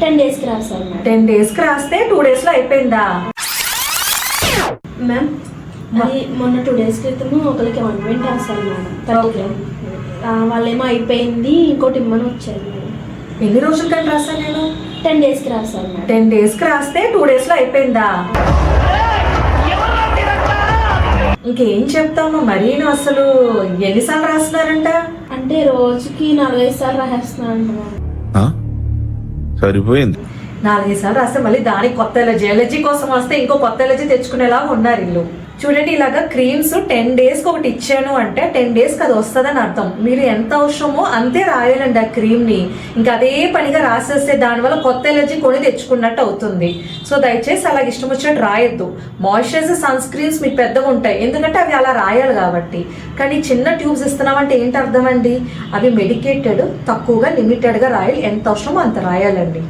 10 డేస్కి రాస్తాను మేడం. 10 డేస్కి రాస్తే 2 డేస్లో అయిపోయిందా మ్యామ్? అది మొన్న 2 డేస్ క్రితము ఒకరికి 120 రాస్తాను మేడం. 30 గ్రామ్ వాళ్ళేమో అయిపోయింది, ఇంకోటి ఇమ్మని వచ్చారు మేడం. ఎన్ని రోజుల కంటే రాస్తాను నేను? 10 డేస్కి రాస్తాను మేడం. 10 డేస్కి రాస్తే 2 డేస్లో అయిపోయిందా? ఇంకేం చెప్తాము మరీను. అసలు ఎన్నిసార్లు రాస్తున్నారంట? అంటే రోజుకి 45 సార్లు రాసేస్తున్నాను మేడం. సరిపోయింది. 4-5 సార్లు రాస్తే మళ్ళీ దానికి కొత్త ఎలర్జీ కోసం వస్తే ఇంకో కొత్త ఎలర్జీ తెచ్చుకునేలాగా ఉన్నారు ఇల్లు. చూడండి, ఇలాగా క్రీమ్స్ 10 డేస్కి ఒకటి ఇచ్చాను అంటే 10 డేస్కి అది వస్తుందని అర్థం. మీరు ఎంత అవసరమో అంతే రాయాలండి ఆ క్రీమ్ని. ఇంకా అదే పనిగా రాసేస్తే దానివల్ల కొత్త ఎలర్జీ కొని తెచ్చుకున్నట్టు అవుతుంది. సో దయచేసి అలాగ ఇష్టం వచ్చినట్టు రాయొద్దు. మాయిశ్చరైజర్ సన్ స్క్రీన్స్ మీకు పెద్దగా ఉంటాయి, ఎందుకంటే అవి అలా రాయాలి కాబట్టి. కానీ చిన్న ట్యూబ్స్ ఇస్తున్నామంటే ఏంటి అర్థం అండి? అవి మెడికేటెడ్, తక్కువగా లిమిటెడ్గా రాయాలి. ఎంత అవసరమో అంత రాయాలండి.